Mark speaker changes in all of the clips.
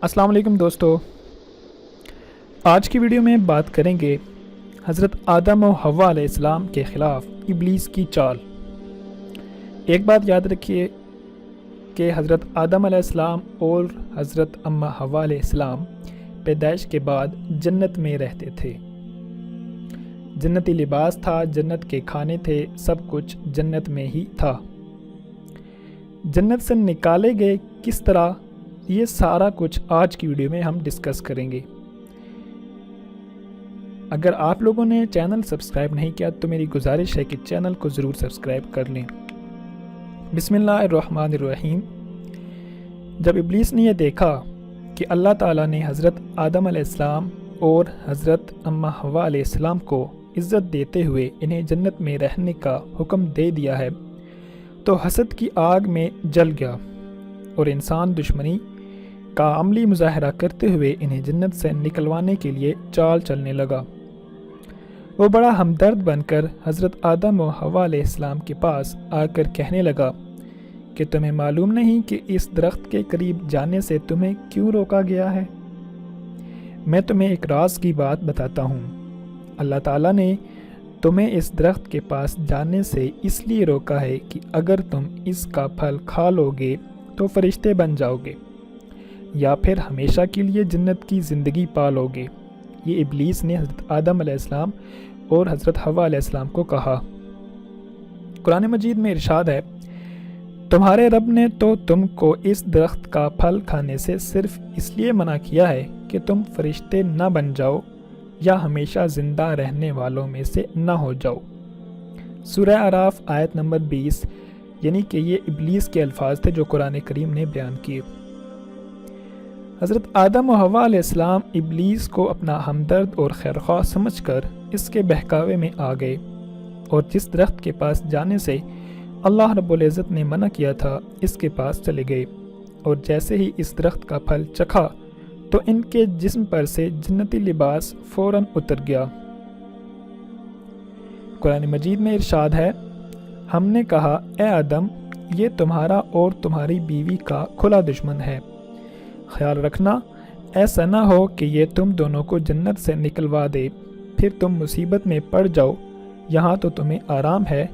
Speaker 1: السلام علیکم دوستو، آج کی ویڈیو میں بات کریں گے حضرت آدم و حوا علیہ السلام کے خلاف ابلیس کی چال۔ ایک بات یاد رکھیے کہ حضرت آدم علیہ السلام اور حضرت اماں حوا علیہ السلام پیدائش کے بعد جنت میں رہتے تھے۔ جنتی لباس تھا، جنت کے کھانے تھے، سب کچھ جنت میں ہی تھا۔ جنت سے نکالے گئے کس طرح، یہ سارا کچھ آج کی ویڈیو میں ہم ڈسکس کریں گے۔ اگر آپ لوگوں نے چینل سبسکرائب نہیں کیا تو میری گزارش ہے کہ چینل کو ضرور سبسکرائب کر لیں۔ بسم اللہ الرحمن الرحیم۔ جب ابلیس نے یہ دیکھا کہ اللہ تعالیٰ نے حضرت آدم علیہ السلام اور حضرت اماں حوا علیہ السلام کو عزت دیتے ہوئے انہیں جنت میں رہنے کا حکم دے دیا ہے تو حسد کی آگ میں جل گیا اور انسان دشمنی کا عملی مظاہرہ کرتے ہوئے انہیں جنت سے نکلوانے کے لیے چال چلنے لگا۔ وہ بڑا ہمدرد بن کر حضرت آدم و حوا علیہ السلام کے پاس آ کر کہنے لگا کہ تمہیں معلوم نہیں کہ اس درخت کے قریب جانے سے تمہیں کیوں روکا گیا ہے؟ میں تمہیں ایک راز کی بات بتاتا ہوں۔ اللہ تعالیٰ نے تمہیں اس درخت کے پاس جانے سے اس لیے روکا ہے کہ اگر تم اس کا پھل کھا لو گے تو فرشتے بن جاؤ گے یا پھر ہمیشہ کے لیے جنت کی زندگی پا لو گے۔ یہ ابلیس نے حضرت آدم علیہ السلام اور حضرت حوا علیہ السلام کو کہا۔ قرآن مجید میں ارشاد ہے، تمہارے رب نے تو تم کو اس درخت کا پھل کھانے سے صرف اس لیے منع کیا ہے کہ تم فرشتے نہ بن جاؤ یا ہمیشہ زندہ رہنے والوں میں سے نہ ہو جاؤ۔ سورہ اعراف آیت نمبر 20، یعنی کہ یہ ابلیس کے الفاظ تھے جو قرآن کریم نے بیان کیے۔ حضرت آدم و حوا علیہ السلام ابلیس کو اپنا ہمدرد اور خیرخواہ سمجھ کر اس کے بہکاوے میں آ گئے اور جس درخت کے پاس جانے سے اللہ رب العزت نے منع کیا تھا اس کے پاس چلے گئے، اور جیسے ہی اس درخت کا پھل چکھا تو ان کے جسم پر سے جنتی لباس فوراً اتر گیا۔ قرآن مجید میں ارشاد ہے، ہم نے کہا اے آدم، یہ تمہارا اور تمہاری بیوی کا کھلا دشمن ہے، خیال رکھنا ایسا نہ ہو کہ یہ تم دونوں کو جنت سے نکلوا دے، پھر تم مصیبت میں پڑ جاؤ۔ یہاں تو تمہیں آرام ہے،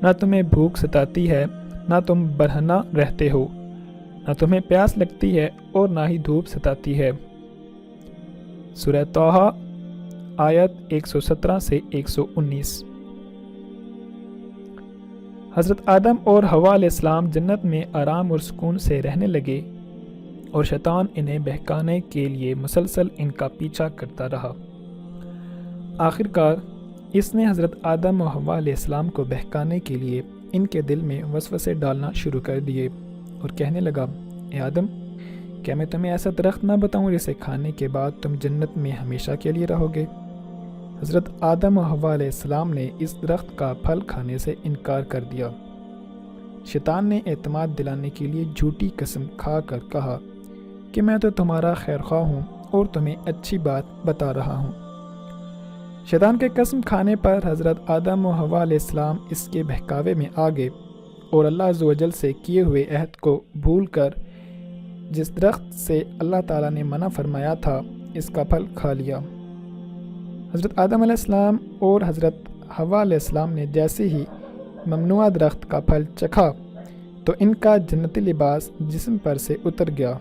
Speaker 1: نہ تمہیں بھوک ستاتی ہے، نہ تم برہنہ رہتے ہو، نہ تمہیں پیاس لگتی ہے اور نہ ہی دھوپ ستاتی ہے۔ سورہ طٰہٰ آیت 117 سے 119۔ حضرت آدم اور حوا علیہ السلام جنت میں آرام اور سکون سے رہنے لگے اور شیطان انہیں بہکانے کے لیے مسلسل ان کا پیچھا کرتا رہا۔ آخر کار اس نے حضرت آدم و حوا علیہ السلام کو بہکانے کے لیے ان کے دل میں وسوسے ڈالنا شروع کر دیے اور کہنے لگا، اے آدم، کیا میں تمہیں ایسا درخت نہ بتاؤں جسے کھانے کے بعد تم جنت میں ہمیشہ کے لیے رہو گے؟ حضرت آدم و حوا علیہ السلام نے اس درخت کا پھل کھانے سے انکار کر دیا۔ شیطان نے اعتماد دلانے کے لیے جھوٹی قسم کھا کر کہا کہ میں تو تمہارا خیرخواہ ہوں اور تمہیں اچھی بات بتا رہا ہوں۔ شیطان کے قسم کھانے پر حضرت آدم و حوا علیہ السلام اس کے بہکاوے میں آ گئے اور اللہ عز و جل سے کیے ہوئے عہد کو بھول کر جس درخت سے اللہ تعالیٰ نے منع فرمایا تھا اس کا پھل کھا لیا۔ حضرت آدم علیہ السلام اور حضرت حوا علیہ السلام نے جیسے ہی ممنوع درخت کا پھل چکھا تو ان کا جنتی لباس جسم پر سے اتر گیا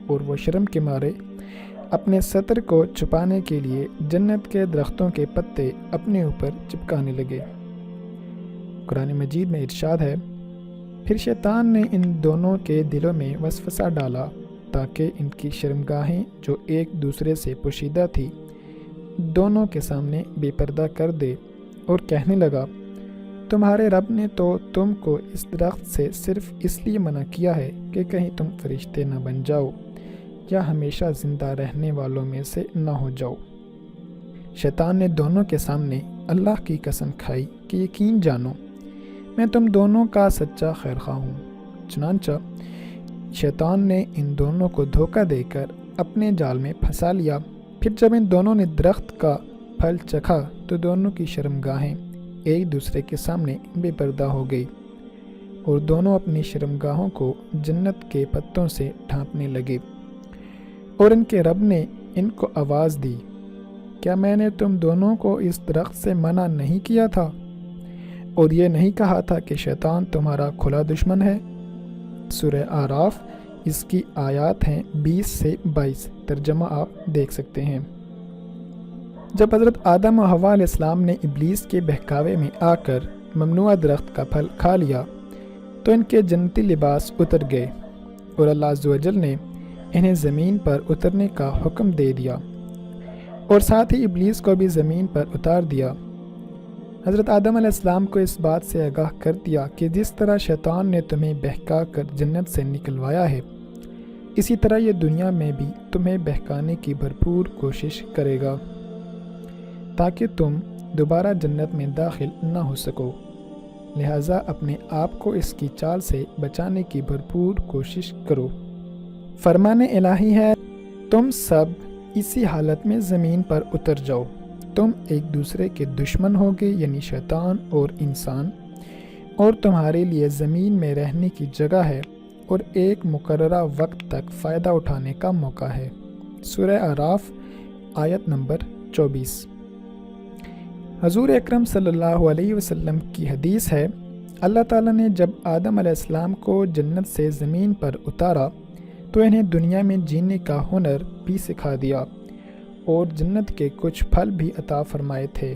Speaker 1: اور وہ شرم کے مارے اپنے ستر کو چھپانے کے لیے جنت کے درختوں کے پتے اپنے اوپر چپکانے لگے۔ قرآن مجید میں ارشاد ہے، پھر شیطان نے ان دونوں کے دلوں میں وسوسہ ڈالا تاکہ ان کی شرمگاہیں جو ایک دوسرے سے پوشیدہ تھی دونوں کے سامنے بے پردہ کر دے، اور کہنے لگا، تمہارے رب نے تو تم کو اس درخت سے صرف اس لیے منع کیا ہے کہ کہیں تم فرشتے نہ بن جاؤ یا ہمیشہ زندہ رہنے والوں میں سے نہ ہو جاؤ۔ شیطان نے دونوں کے سامنے اللہ کی قسم کھائی کہ یقین جانو میں تم دونوں کا سچا خیرخواہ ہوں۔ چنانچہ شیطان نے ان دونوں کو دھوکہ دے کر اپنے جال میں پھنسا لیا۔ پھر جب ان دونوں نے درخت کا پھل چکھا تو دونوں کی شرمگاہیں ایک دوسرے کے سامنے بے پردہ ہو گئی اور دونوں اپنی شرمگاہوں کو جنت کے پتوں سے ڈھانپنے لگے۔ اور ان کے رب نے ان کو آواز دی، کیا میں نے تم دونوں کو اس درخت سے منع نہیں کیا تھا، اور یہ نہیں کہا تھا کہ شیطان تمہارا کھلا دشمن ہے؟ سورہ اعراف، اس کی آیات ہیں 20 سے 22، ترجمہ آپ دیکھ سکتے ہیں۔ جب حضرت آدم و حوا علیہ السلام نے ابلیس کے بہکاوے میں آ کر ممنوعہ درخت کا پھل کھا لیا تو ان کے جنتی لباس اتر گئے، اور اللہ عز و جل نے انہیں زمین پر اترنے کا حکم دے دیا، اور ساتھ ہی ابلیس کو بھی زمین پر اتار دیا۔ حضرت آدم علیہ السلام کو اس بات سے آگاہ کر دیا کہ جس طرح شیطان نے تمہیں بہکا کر جنت سے نکلوایا ہے، اسی طرح یہ دنیا میں بھی تمہیں بہکانے کی بھرپور کوشش کرے گا تاکہ تم دوبارہ جنت میں داخل نہ ہو سکو، لہٰذا اپنے آپ کو اس کی چال سے بچانے کی بھرپور کوشش کرو۔ فرمان الہی ہے، تم سب اسی حالت میں زمین پر اتر جاؤ، تم ایک دوسرے کے دشمن ہوگے، یعنی شیطان اور انسان، اور تمہارے لیے زمین میں رہنے کی جگہ ہے اور ایک مقررہ وقت تک فائدہ اٹھانے کا موقع ہے۔ سورہ اعراف، آیت نمبر 24۔ حضور اکرم صلی اللہ علیہ وسلم کی حدیث ہے، اللہ تعالیٰ نے جب آدم علیہ السلام کو جنت سے زمین پر اتارا تو انہیں دنیا میں جینے کا ہنر بھی سکھا دیا اور جنت کے کچھ پھل بھی عطا فرمائے تھے۔